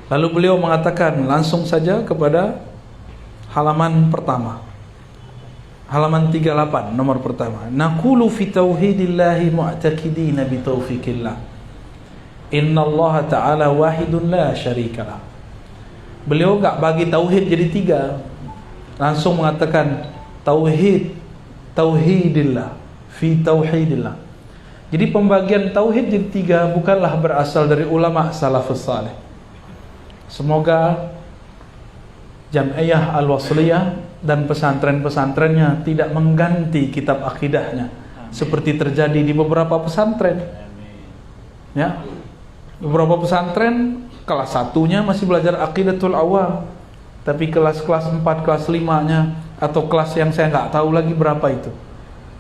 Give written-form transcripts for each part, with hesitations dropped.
Lalu beliau mengatakan langsung saja kepada halaman pertama, halaman 38 nomor pertama, naqulu fi tauhidillahi mu'taqidina bi taufiqillah, innallaha ta'ala wahidun la syarikalah. Beliau enggak bagi tauhid jadi tiga, langsung mengatakan tauhidillah fi tauhidillah. Jadi pembagian tauhid jadi tiga bukanlah berasal dari ulama salafus saleh. Semoga Jam'iyah Al-Wasliyah dan pesantren-pesantrennya tidak mengganti kitab akidahnya seperti terjadi di beberapa pesantren. Ya. Beberapa pesantren kelas 1-nya masih belajar aqidatul awam, tapi kelas-kelas 4, kelas 5-nya atau kelas yang saya nggak tahu lagi berapa itu,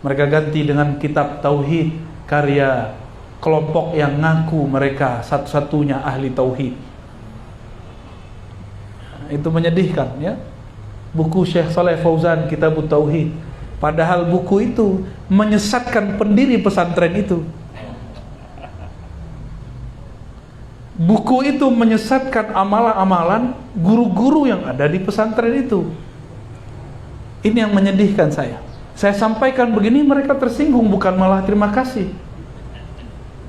mereka ganti dengan kitab tauhid karya kelompok yang ngaku mereka satu-satunya ahli tauhid. Itu menyedihkan, ya. Buku Syekh Saleh Fauzan Kitabut Tauhid, padahal buku itu menyesatkan pendiri pesantren itu. Buku itu menyesatkan amalan-amalan guru-guru yang ada di pesantren itu. Ini yang menyedihkan saya. Saya sampaikan begini mereka tersinggung, bukan malah terima kasih.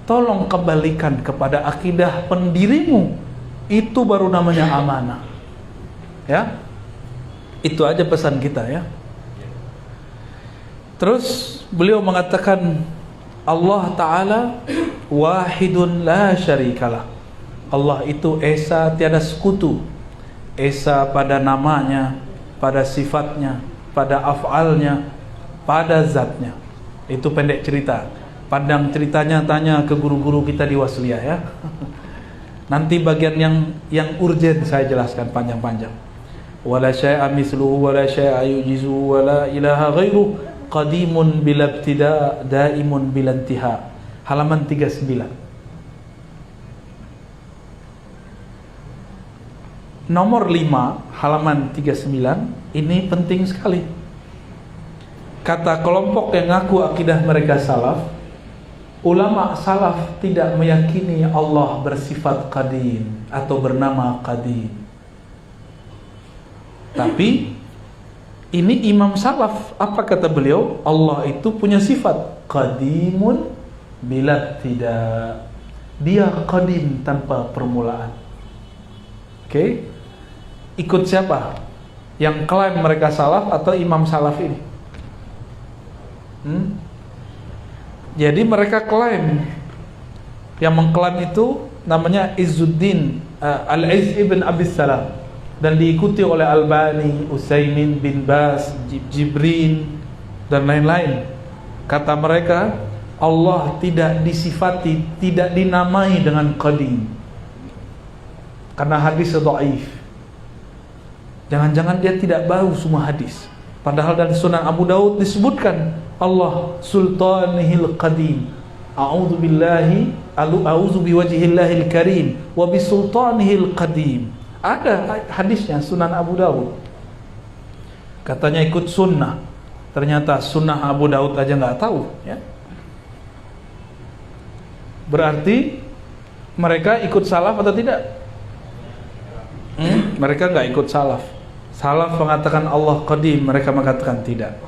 Tolong kembalikan kepada akidah pendirimu. Itu baru namanya amanah. Ya. Itu aja pesan kita, ya. Terus beliau mengatakan Allah Ta'ala wahidun la syarikalah. Allah itu esa tiada sekutu. Esa pada namanya, pada sifatnya, pada af'alnya, pada zatnya. Itu pendek cerita. Pandang ceritanya tanya ke guru-guru kita di Wasliyah, ya. Nanti bagian yang urgen saya jelaskan panjang-panjang. Wala syai'a misluhu wala syai'a yujizu wala ilaha ghairu qadimun bila ibtida daimun bila intiha. Halaman 39. Nomor 5 halaman 39 ini penting sekali. Kata kelompok yang ngaku akidah mereka salaf, ulama salaf tidak meyakini Allah bersifat qadim atau bernama qadim. Tapi ini imam salaf, apa kata beliau? Allah itu punya sifat qadimun bila tidak. Dia qadim tanpa permulaan. Oke? Ikut siapa? Yang klaim mereka salaf atau imam salaf ini? Jadi mereka klaim, yang mengklaim itu namanya Izzuddin Al-Izz ibn Abis Salam, dan diikuti oleh Albani, Utsaimin, bin Bas, Jibrin dan lain-lain. Kata mereka Allah tidak disifati, tidak dinamai dengan qadim karena hadis dhaif. Jangan-jangan dia tidak bau semua hadis, padahal dari Sunan Abu Daud disebutkan Allah sultanihil qadim, a'udzu billahi a'udzu biwajhillahil karim wa bisultanihil qadim. Ada hadisnya Sunan Abu Daud. Katanya ikut sunnah, ternyata sunnah Abu Daud aja nggak tahu, ya. Berarti mereka ikut salaf atau tidak? Mereka nggak ikut salaf. Salaf mengatakan Allah qadim, mereka mengatakan tidak.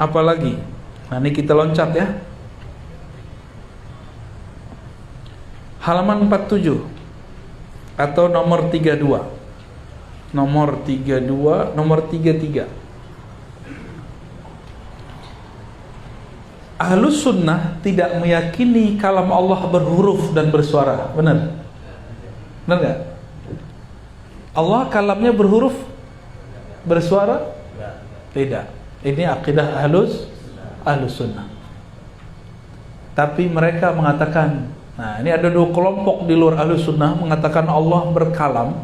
Apalagi? Nah, ini kita loncat, ya. Halaman 47 atau nomor 32. Nomor 32, nomor 33. Ahlus sunnah tidak meyakini kalam Allah berhuruf dan bersuara. Benar? Benar nggak? Allah kalamnya berhuruf, bersuara? Tidak. Ini akidah ahlus sunnah. Tapi mereka mengatakan, nah ini ada dua kelompok di luar ahlus sunnah mengatakan Allah berkalam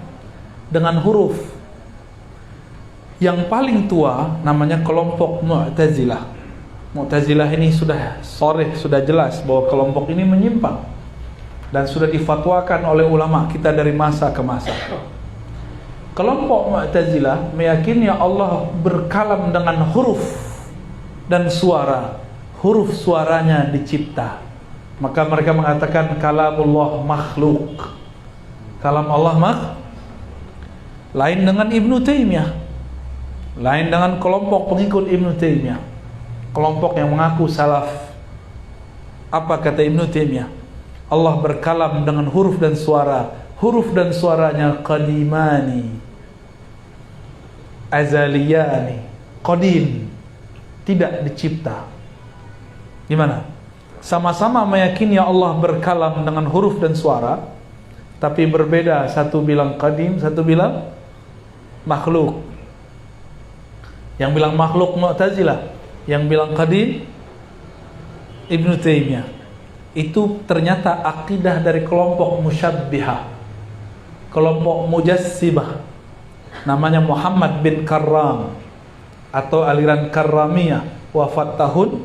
dengan huruf. Yang paling tua namanya kelompok Mu'tazilah. Mu'tazilah ini sudah sharih, sudah jelas bahwa kelompok ini menyimpang dan sudah difatwakan oleh ulama kita dari masa ke masa. Kelompok Mu'tazilah meyakini Allah berkalam dengan huruf dan suara. Huruf suaranya dicipta. Maka mereka mengatakan kalamullah makhluk. Kalam Allah lain dengan Ibnu Taimiyah, lain dengan kelompok pengikut Ibnu Taimiyah, kelompok yang mengaku salaf. Apa kata Ibnu Taimiyah? Allah berkalam dengan huruf dan suara. Huruf dan suaranya qadimani, azaliyani, qadim, tidak dicipta. Gimana? Sama-sama meyakini Allah berkalam dengan huruf dan suara, tapi berbeda. Satu bilang qadim, satu bilang makhluk. Yang bilang makhluk Mu'tazilah, yang bilang qadim Ibnu Taimiyah. Itu ternyata akidah dari kelompok musyabbihah, kelompok mujassibah, namanya Muhammad bin Karram atau aliran Karramiyah, wafat tahun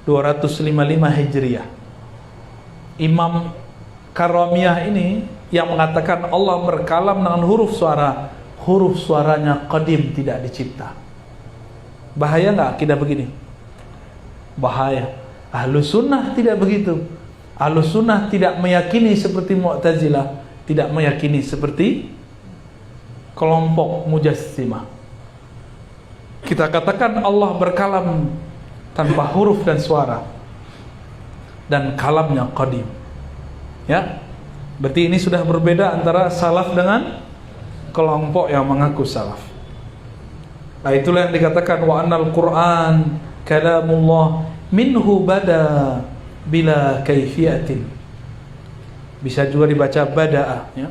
255 Hijriah. Imam Karramiyah ini yang mengatakan Allah berkalam dengan huruf suara, huruf suaranya qadim, tidak dicipta. Bahaya nggak akidah begini? Bahaya. Ahlus sunnah tidak begitu. Ahlus sunnah tidak meyakini seperti Mu'tazilah, tidak meyakini seperti kelompok mujassimah. Kita katakan Allah berkalam tanpa huruf dan suara, dan kalamnya qadim. Ya, berarti ini sudah berbeda antara salaf dengan kelompok yang mengaku salaf. Nah, itulah yang dikatakan wa annal Qur'an kalamullah minhu bada bila kaifiyatin. Bisa juga dibaca bada'a, ya.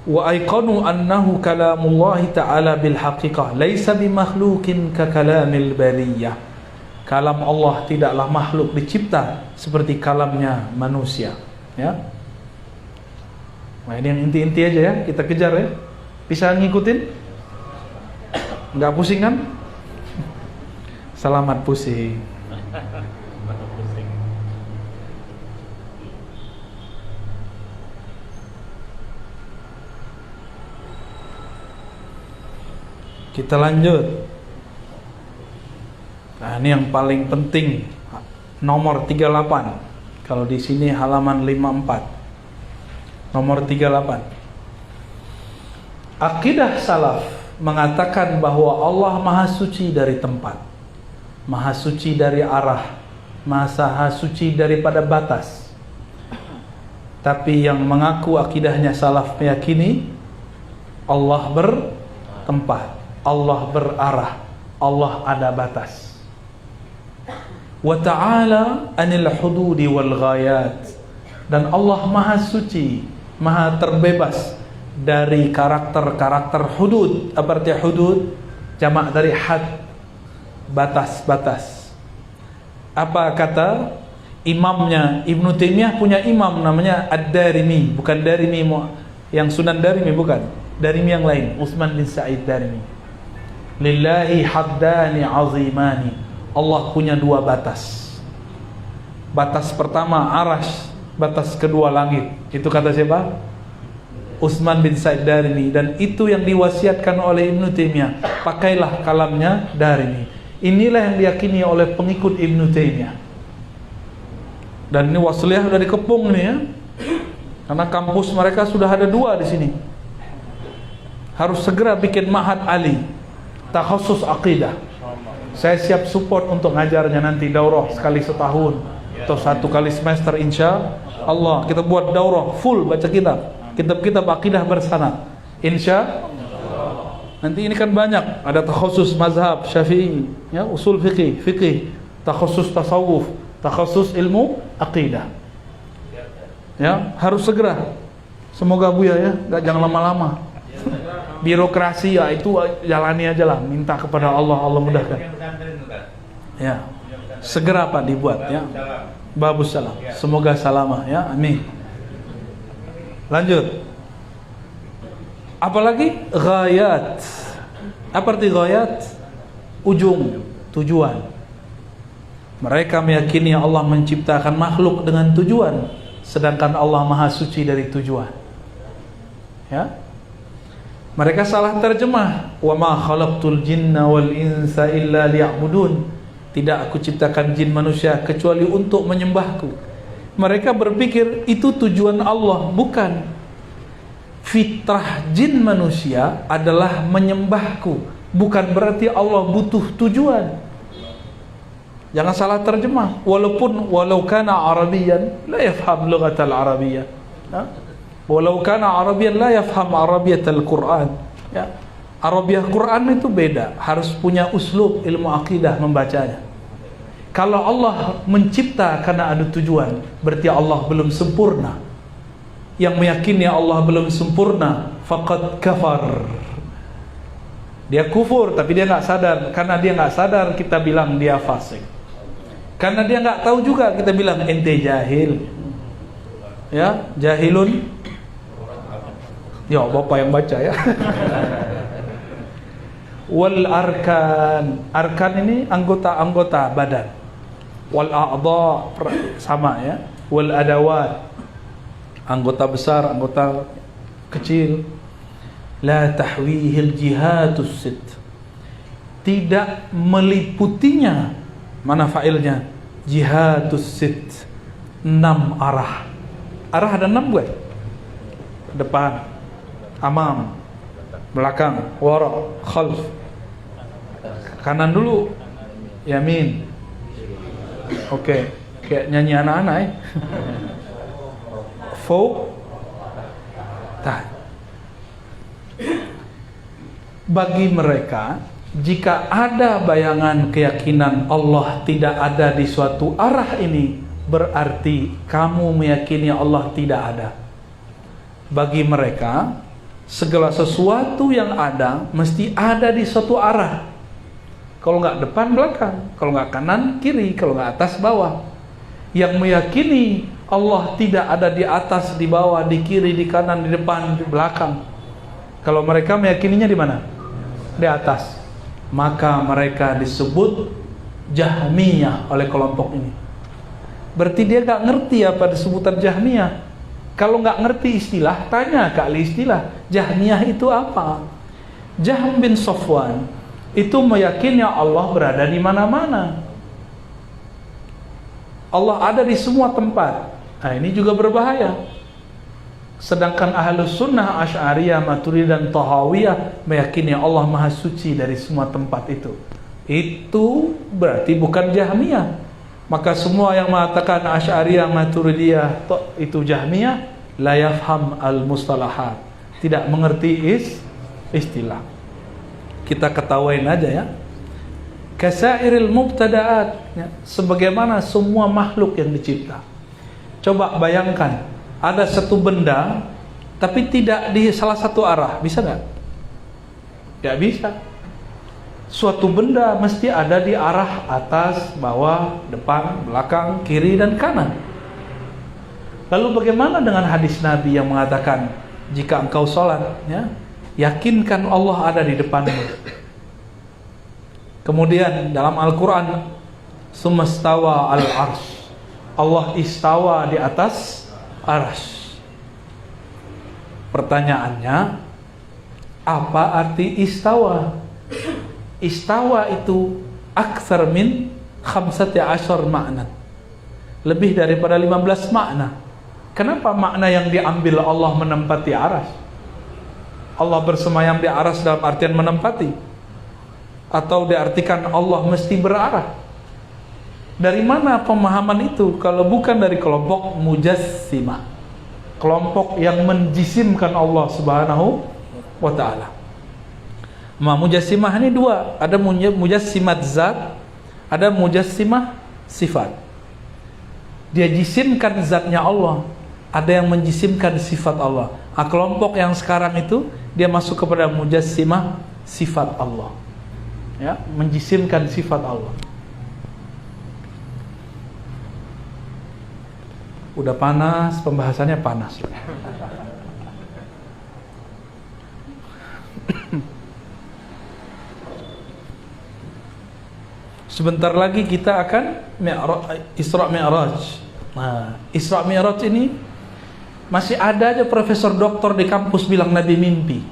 Wa aiqanu annahu kalamullahi ta'ala bil haqiqah laisa bimakhluqin ka kalamil bariyah. Kalam Allah tidaklah makhluk dicipta seperti kalamnya manusia, ya. Nah, ini yang inti-inti aja ya, kita kejar ya. Bisa ngikutin? Enggak pusing kan? Selamat pusing. Kita lanjut. Nah, ini yang paling penting, nomor 38. Kalau di sini halaman 54. Nomor 38. Akidah salaf mengatakan bahwa Allah Maha Suci dari tempat, Maha Suci dari arah, Maha Suci daripada batas. Tapi yang mengaku akidahnya salaf meyakini Allah bertempat, Allah berarah, Allah ada batas. Wa ta'ala anil hududi wal ghayat. Dan Allah Maha Suci, Maha terbebas dari karakter-karakter hudud. Apa arti hudud? Jamak dari had, batas-batas. Apa kata imamnya Ibnu Taimiyah? Punya imam namanya Ad-Darimi, bukan Darimi yang Sunan Darimi, bukan. Darimi yang lain, Utsman bin Sa'id Darimi. Lillahi haddani azimani. Allah punya dua batas. Batas pertama arash, batas kedua langit. Itu kata siapa? Utsman bin Sa'id Darimi. Dan itu yang diwasiatkan oleh Ibnu Taimiyah. Pakailah kalamnya Darimi. Inilah yang diyakini oleh pengikut Ibnu Taimiyah. Dan ini wasliyah sudah dikepung nih ya. Karena kampus mereka sudah ada dua di sini. Harus segera bikin ma'had ali, takhusus aqidah. Saya siap support untuk ngajarnya nanti daurah sekali setahun atau satu kali semester, insya Allah. Kita buat daurah full baca kitab-kitab akidah bersana, insya Allah. Nanti ini kan banyak, ada takhusus mazhab Syafi'i, ya, usul fikih, takhusus tasawuf, takhusus ilmu akidah. Ya, harus segera. Semoga Buya ya, jangan lama-lama. Birokrasi ya itu jalani aja lah, minta kepada Allah, Allah mudahkan. Ya, segera Pak dibuat ya. Babus salam. Semoga salamah ya, amin. Lanjut. Apalagi ghayat. Apa arti ghayat? Ujung, tujuan. Mereka meyakini Allah menciptakan makhluk dengan tujuan, sedangkan Allah Maha Suci dari tujuan. Ya. Mereka salah terjemah. Wa ma khalaqtul jinna wal insa illa liya'budun. Tidak aku ciptakan jin manusia kecuali untuk menyembahku. Mereka berpikir itu tujuan Allah, bukan. fitrah jin manusia adalah menyembahku. Bukan berarti Allah butuh tujuan. Jangan salah terjemah. Walau kana Arabiyan la yafham lughatal Arabiyyah. Walau kana Arabiyan la yafham Arabiyatal Quran. Ya. Arabiah Quran itu beda, harus punya uslub ilmu akidah membacanya. Kalau Allah mencipta karena ada tujuan, berarti Allah belum sempurna. Yang meyakini Allah belum sempurna, faqad kafar. Dia kufur, tapi dia nggak sadar. Karena dia nggak sadar, kita bilang dia fasik. Karena dia nggak tahu juga, kita bilang ente jahil. Ya, jahilun. Ya, bapak yang baca ya. Wal arkan. Arkan ini anggota-anggota badan. Wal a'dha sama ya. Wal adawat. Anggota besar, anggota kecil. La tahwihil jihatus sit. Tidak meliputinya. Mana fa'ilnya? Jihatus sit. 6 arah. Arah ada 6 gue. Depan, amam, belakang, wara, khalf. Kanan dulu, yamin. Oke, kayak nyanyi anak-anak ya. Fauq, taht. Bagi mereka, jika ada bayangan keyakinan Allah tidak ada di suatu arah ini, berarti kamu meyakini Allah tidak ada. Bagi mereka, segala sesuatu yang ada mesti ada di suatu arah. Kalau nggak depan belakang, kalau nggak kanan kiri, kalau nggak atas bawah. Yang meyakini Allah tidak ada di atas, di bawah, di kiri, di kanan, di depan, di belakang. Kalau mereka meyakininya di mana? Di atas. Maka mereka disebut Jahmiyah oleh kelompok ini. Berarti dia nggak ngerti apa disebutan Jahmiyah. Kalau nggak ngerti istilah, tanya ke ahli istilah. Jahmiyah itu apa? Jahm bin Safwan itu meyakini Allah berada di mana-mana. Allah ada di semua tempat. Nah, ini juga berbahaya. Sedangkan Ahlus Sunnah Asy'ariyah, Maturidiyah dan Tahawiyah meyakini Allah Maha Suci dari semua tempat itu. Itu berarti bukan Jahmiyah. Maka semua yang mengatakan Asy'ariyah, Maturidiyah itu Jahmiyah, la yafham al-mustalahat. Tidak mengerti istilah. Kita ketawain aja ya. Kasairil mubtada'at, ya, sebagaimana semua makhluk yang dicipta. Coba bayangkan, ada satu benda tapi tidak di salah satu arah, bisa nggak? Nggak bisa. Suatu benda mesti ada di arah atas, bawah, depan, belakang, kiri dan kanan. Lalu bagaimana dengan hadis Nabi yang mengatakan jika engkau sholat, ya, yakinkan Allah ada di depanmu. Kemudian dalam Al-Quran, sumastawa al-arsh, Allah istawa di atas arsh. Pertanyaannya, apa arti istawa? Istawa itu aktsar min 15 makna. Lebih daripada 15 makna. Kenapa makna yang diambil Allah menempati arsh? Allah bersemayam di arsh dalam artian menempati? Atau diartikan Allah mesti berarah? Dari mana pemahaman itu kalau bukan dari kelompok mujassimah, kelompok yang menjisimkan Allah Subhanahu wa ta'ala. Mujassimah ini dua, ada mujassimat zat, ada mujassimah sifat. Dia jisimkan zatnya Allah, ada yang menjisimkan sifat Allah. Nah, kelompok yang sekarang itu dia masuk kepada mujassimah sifat Allah. Ya, menjisimkan sifat Allah. Udah panas, pembahasannya panas. Sebentar lagi kita akan Isra Mi'raj. Nah, Isra Mi'raj ini masih ada aja profesor doktor di kampus bilang Nabi mimpi.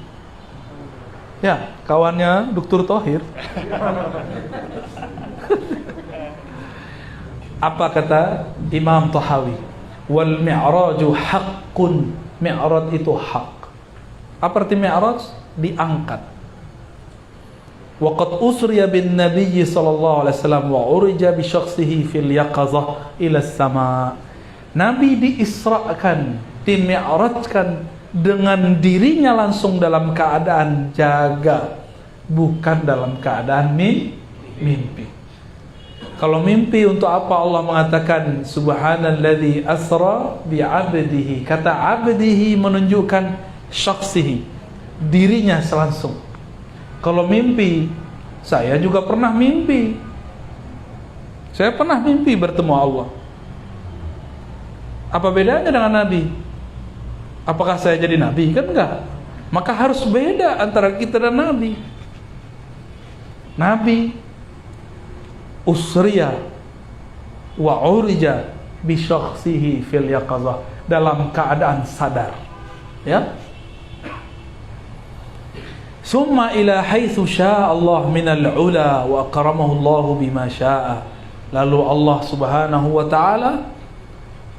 Ya, kawannya Dr. Thohir. Apa kata Imam Tahawi? Wal mi'raju haqqun. Mi'raj itu hak. Apa arti Mi'raj? Diangkat. Wa qad usriya bin Nabiy sallallahu alaihi wasallam wa urija bi syakhsihi fil yaqazah ila as-sama. Nabi diisrakan, dimi'rajkan dengan dirinya langsung dalam keadaan jaga, bukan dalam keadaan mimpi. Kalau mimpi, untuk apa Allah mengatakan subhanalladzi asra bi 'abdihi? Kata 'abdihi menunjukkan syakhsihi, dirinya langsung. Kalau mimpi, saya juga pernah mimpi. Saya pernah mimpi bertemu Allah. Apa bedanya dengan Nabi? Apakah saya jadi Nabi? Kan enggak. Maka harus beda antara kita dan Nabi. Nabi usriya wa urija bi syakhsihi fil yaqazah, dalam keadaan sadar, ya. Summa ila haitsu syaa Allah minal ula wa akramahu Allah bima syaa. Lalu Allah Subhanahu wa taala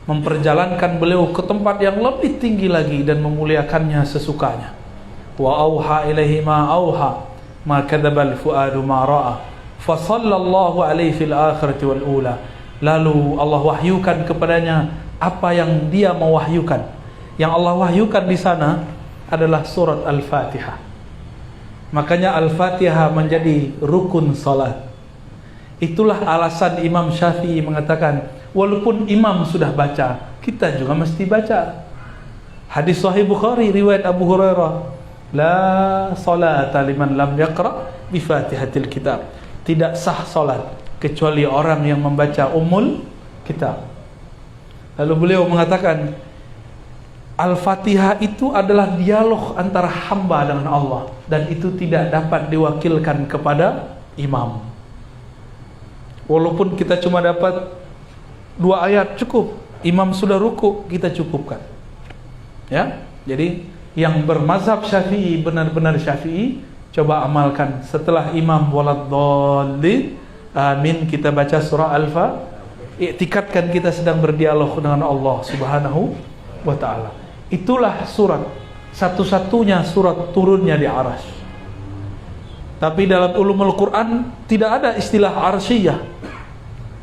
memperjalankan beliau ke tempat yang lebih tinggi lagi dan memuliakannya sesukanya. Wa auha ilaihi ma auha ma kadzabal fuadu ma ra'a fa sallallahu alaihi fil akhirati wal ula. Lalu Allah wahyukan kepadanya apa yang dia mewahyukan. Yang Allah wahyukan di sana adalah surat Al-Fatihah. Makanya Al-Fatihah menjadi rukun salat. Itulah alasan Imam Syafi'i mengatakan, walaupun imam sudah baca, kita juga mesti baca. Hadis Sahih Bukhari riwayat Abu Hurairah, la salata liman lam yaqra bi Fatihatil Kitab. Tidak sah salat kecuali orang yang membaca Ummul Kitab. Lalu beliau mengatakan, Al-Fatihah itu adalah dialog antara hamba dengan Allah, dan itu tidak dapat diwakilkan kepada imam. Walaupun kita cuma dapat 2 ayat cukup, imam sudah ruku, kita cukupkan. Ya, jadi yang bermazhab Syafi'i, benar-benar Syafi'i, coba amalkan. Setelah imam waladdallin, amin, kita baca surah Al-Fatihah, iktikadkan kita sedang berdialog dengan Allah Subhanahu wa ta'ala. Itulah surat, satu-satunya surat turunnya di Arsy. Tapi dalam ulumul Quran tidak ada istilah arsyiyah.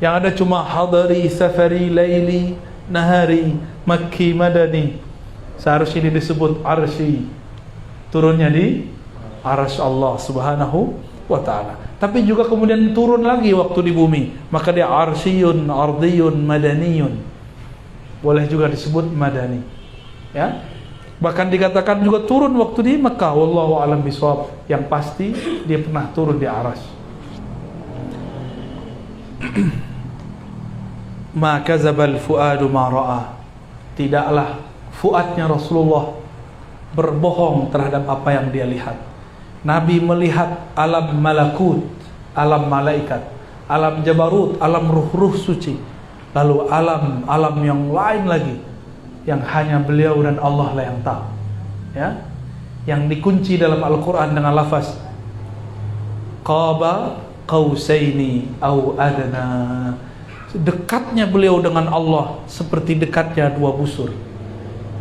Yang ada cuma hadari, safari, laili, nahari, makki, madani. Seharusnya ini disebut arsy, turunnya di Arsy Allah Subhanahu wa ta'ala. Tapi juga kemudian turun lagi waktu di bumi, maka dia arsyiyun, ardiyun, madaniyun. Boleh juga disebut madani, ya. Bahkan dikatakan juga turun waktu di Mekah, wallahu a'lam bishawab. Yang pasti dia pernah turun di Arsy. Ma kadzabal fuadu ma ra'a. Tidaklah fuadnya Rasulullah berbohong terhadap apa yang dia lihat. Nabi melihat alam malakut, alam malaikat, alam jabarut, alam ruh-ruh suci, lalu alam yang lain lagi yang hanya beliau dan Allah lah yang tahu, ya. Yang dikunci dalam Al-Quran dengan lafaz qaba qausaini au adna. Dekatnya beliau dengan Allah seperti dekatnya 2 busur.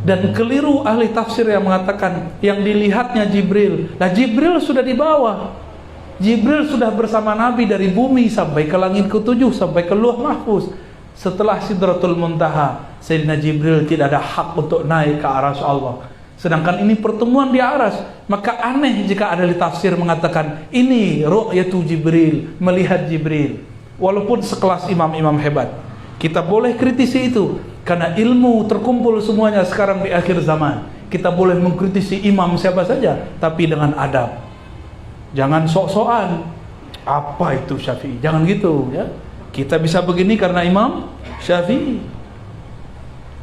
Dan keliru ahli tafsir yang mengatakan yang dilihatnya Jibril. Nah, Jibril sudah di bawah. Jibril sudah bersama Nabi dari bumi sampai ke langit ke-7, sampai ke Lauh Mahfuz. Setelah Sidratul Muntaha, Sayyidina Jibril tidak ada hak untuk naik ke Arsy Allah. Sedangkan ini pertemuan di Arsy. Maka aneh jika ada di tafsir mengatakan ini ru'yatu Jibril, melihat Jibril. Walaupun sekelas imam-imam hebat, kita boleh kritisi itu, karena ilmu terkumpul semuanya sekarang di akhir zaman. Kita boleh mengkritisi imam siapa saja, tapi dengan adab. Jangan sok-sokan, apa itu Syafi'i, jangan gitu, ya. Kita bisa begini karena Imam Syafi'i.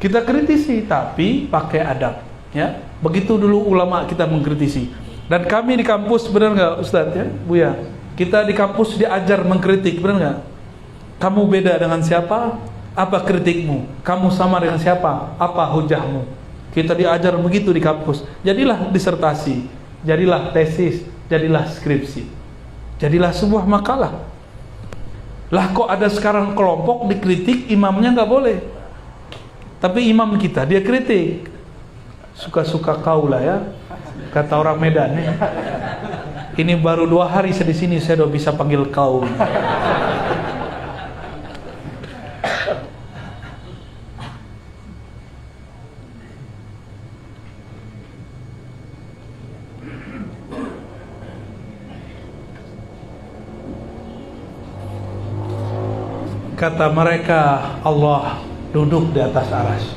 Kita kritisi tapi pakai adab, ya. Begitu dulu ulama kita mengkritisi. Dan kami di kampus, benar nggak Ustadz, ya, Buya? Kita di kampus diajar mengkritik, benar nggak? Kamu beda dengan siapa? Apa kritikmu? Kamu sama dengan siapa? Apa hujahmu? Kita diajar begitu di kampus. Jadilah disertasi, jadilah tesis, jadilah skripsi, jadilah sebuah makalah. Lah kok ada sekarang kelompok dikritik, imamnya nggak boleh. Tapi imam kita dia kritik. Suka-suka kau lah, ya. kata orang Medan ya. Ini baru 2 hari saya di sini saya udah bisa panggil kau. Kata mereka, Allah duduk di atas arsy.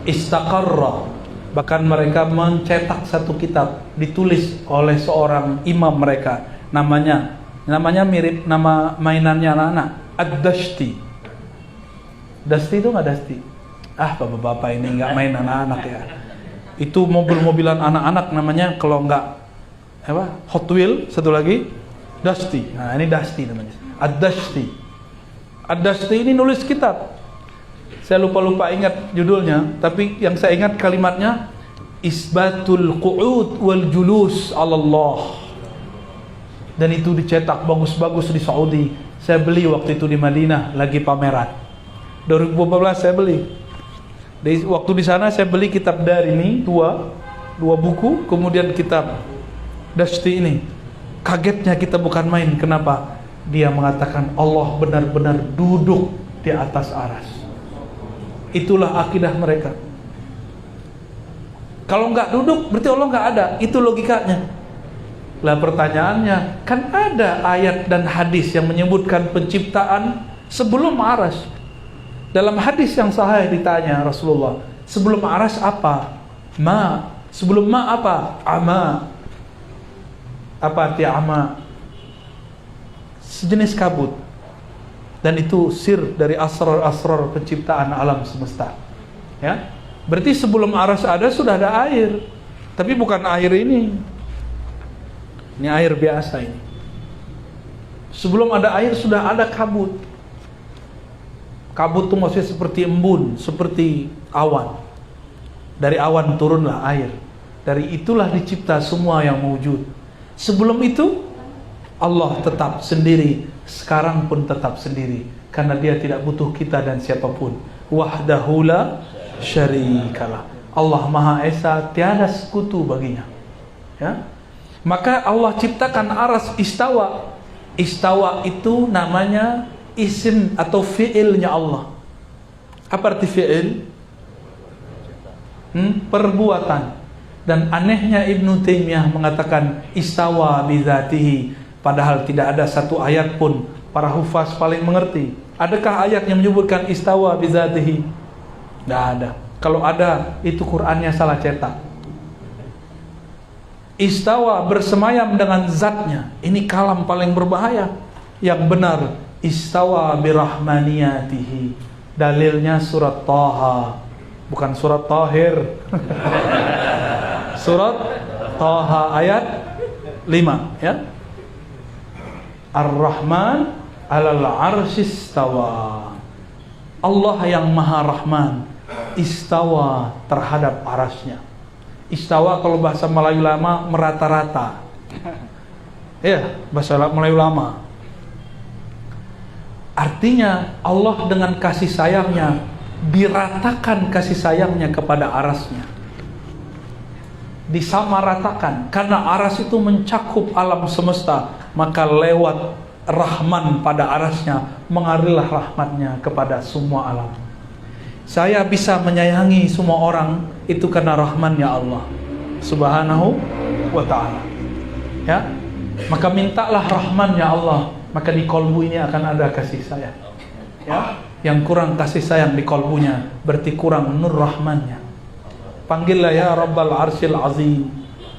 Istaqarra. Bahkan mereka mencetak satu kitab ditulis oleh seorang imam mereka. Namanya mirip nama mainannya anak-anak, Ad-Dashti. Dashti itu nggak Dashti? Bapak-bapak ini nggak main anak-anak ya. Itu mobil-mobilan anak-anak namanya, kalau nggak Hot Wheel, satu lagi Dashti. Nah ini Dashti namanya, Ad-Dashti. Ad-Dashti ini nulis kitab. Saya lupa ingat judulnya, tapi yang saya ingat kalimatnya, Isbatul Qu'ud wal Julus 'ala Allah. Dan itu dicetak bagus-bagus di Saudi. Saya beli waktu itu di Madinah, lagi pameran. 2014 saya beli. Waktu di sana saya beli kitab Darimi dua buku, kemudian kitab Dashti ini. Kagetnya kita bukan main. Kenapa? Dia mengatakan Allah benar-benar duduk di atas arsy. Itulah akidah mereka. Kalau nggak duduk berarti Allah nggak ada. Itu logikanya. Lah pertanyaannya, kan ada ayat dan hadis yang menyebutkan penciptaan sebelum arsy. Dalam hadis yang sahih ditanya Rasulullah, sebelum arsy apa? Ma. Sebelum ma apa? Ama. Apa arti ama? Sejenis kabut. Dan itu sir dari asrar-asrar penciptaan alam semesta. Ya. Berarti sebelum arsy ada sudah ada air. Tapi bukan air ini. Ini air biasa ini. Sebelum ada air sudah ada kabut. Kabut itu maksudnya seperti embun, seperti awan. Dari awan turunlah air. Dari itulah dicipta semua yang wujud. Sebelum itu Allah tetap sendiri, sekarang pun tetap sendiri, karena dia tidak butuh kita dan siapapun. Wahdahu la syarikalah. Allah Maha Esa, tiada sekutu baginya. Ya? Maka Allah ciptakan arsy istawa. Istawa itu namanya isim atau fi'ilnya Allah. Apa arti fi'il? Perbuatan. Dan anehnya Ibnu Taimiyah mengatakan istawa bidzatihi. Padahal tidak ada satu ayat pun para hufaz paling mengerti. Adakah ayat yang menyebutkan istawa bidzatihi? Tidak ada. Kalau ada, itu Qur'annya salah cetak. Istawa bersemayam dengan zatnya. Ini kalam paling berbahaya. Yang benar, istawa birahmaniyatihi. Dalilnya surat Taha, bukan surat Tahir. Surat Taha ayat 5 ya. Ar-Rahman 'alal 'arsy istawa. Allah yang Maha Rahman istawa terhadap arasnya. Istawa kalau bahasa Melayu lama merata-rata. Ya, bahasa Melayu lama. Artinya Allah dengan kasih sayangnya diratakan kasih sayangnya kepada arasnya. Disamaratakan, karena aras itu mencakup alam semesta, maka lewat Rahman pada arasnya mengalirlah rahmatnya kepada semua alam. Saya bisa menyayangi semua orang itu karena Rahmannya Allah Subhanahu wa ta'ala. Ya, maka mintalah Rahmannya Allah, maka di kolbu ini akan ada kasih sayang. Ya, yang kurang kasih sayang di kolbunya berarti kurang nur Rahmannya. Panggillah ya Rabbal Arsyil Azim,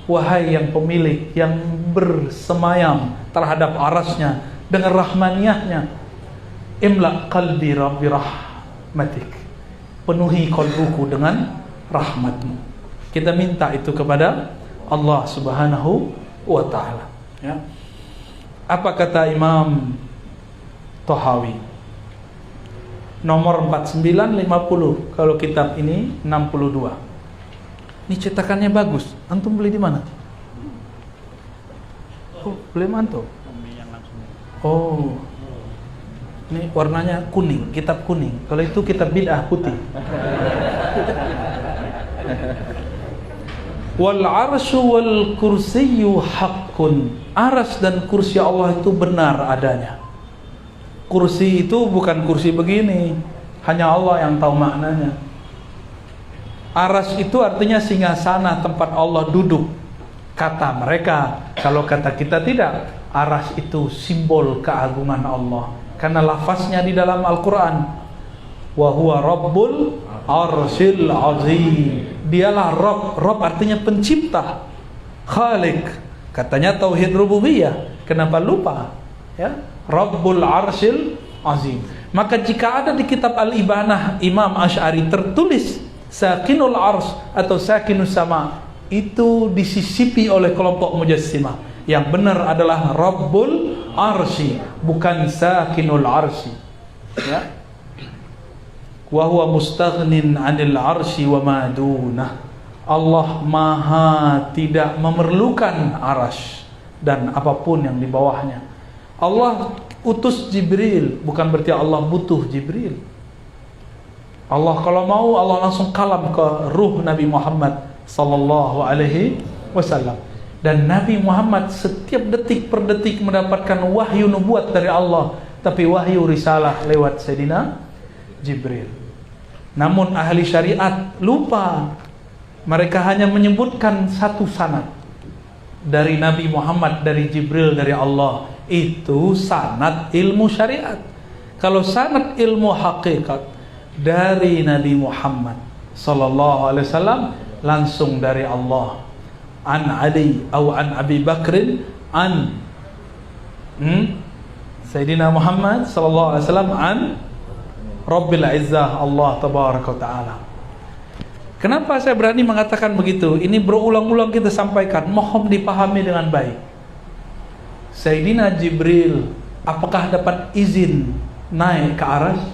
wahai yang pemilik, yang bersemayam terhadap arasnya dengan rahmaniyahnya. Imla qalbi rabbi rahmatik, penuhi kolbuku dengan rahmatmu. Kita minta itu kepada Allah Subhanahu wa ta'ala. Ya. Apa kata Imam Tahawi? Nomor 4950. Kalau kitab ini 62. Ini cetakannya bagus. Antum beli di mana? Oh, beli mantu. Oh. Ini warnanya kuning, kitab kuning. Kalau itu kitab bid'ah putih. Wal arsyu wal kursiyyu haqqun. Arsy dan kursi Allah itu benar adanya. Kursi itu bukan kursi begini, hanya Allah yang tahu maknanya. Arsy itu artinya singgasana, tempat Allah duduk, kata mereka. Kalau kata kita tidak. Arsy itu simbol keagungan Allah, karena lafaznya di dalam Al-Quran, wa huwa rabbul arsyil azim. Dialah Rabb. Rabb artinya pencipta, Khalik. Katanya tauhid rububiyah, kenapa lupa? Ya, Rabbul arsyil azim. Maka jika ada di kitab Al-Ibanah Imam Asy'ari tertulis sakinul ars atau sakinus sama, itu disisipi oleh kelompok Mujassimah. Yang benar adalah Rabbul arsy, bukan sakinul arsy. Ya. Wa huwa mustaghnin 'anil arsy wa ma dunah. Allah maha tidak memerlukan arsy dan apapun yang di bawahnya. Allah utus Jibril, bukan berarti Allah butuh Jibril. Allah kalau mau, Allah langsung kalam ke ruh Nabi Muhammad sallallahu alaihi wasallam. Dan Nabi Muhammad setiap detik per detik mendapatkan wahyu nubuat dari Allah, tapi wahyu risalah lewat Sayyidina Jibril. Namun ahli syariat lupa. Mereka hanya menyebutkan satu sanad dari Nabi Muhammad, dari Jibril, dari Allah. Itu sanad ilmu syariat. Kalau sanad ilmu hakikat dari Nabi Muhammad sallallahu alaihi wasallam, langsung dari Allah. An Ali atau an Abi Bakrin an Sayyidina Muhammad sallallahu alaihi wasallam an Rabbil Izzah Allah Tabaraka Ta'ala. Kenapa saya berani mengatakan begitu? Ini berulang-ulang kita sampaikan, mohon dipahami dengan baik. Sayyidina Jibril apakah dapat izin naik ke Arsy?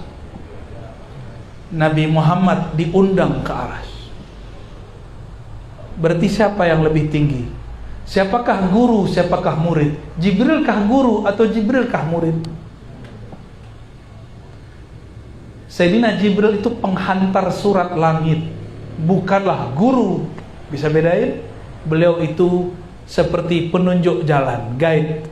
Nabi Muhammad diundang ke Arsy. Berarti siapa yang lebih tinggi? Siapakah guru, siapakah murid? Jibrilkah guru atau Jibrilkah murid? Sayyidina Jibril itu penghantar surat langit, bukanlah guru. Bisa bedain? Beliau itu seperti penunjuk jalan, guide,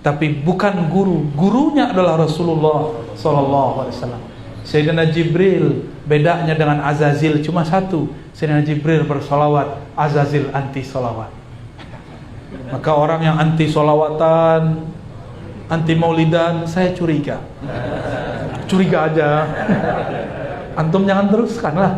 tapi bukan guru. Gurunya adalah Rasulullah SAW. Sayyidina Jibril bedanya dengan Azazil cuma satu. Sayyidina Jibril bersolawat, Azazil anti solawat. Maka orang yang anti solawatan, anti maulidan, saya curiga aja. Antum jangan teruskan lah.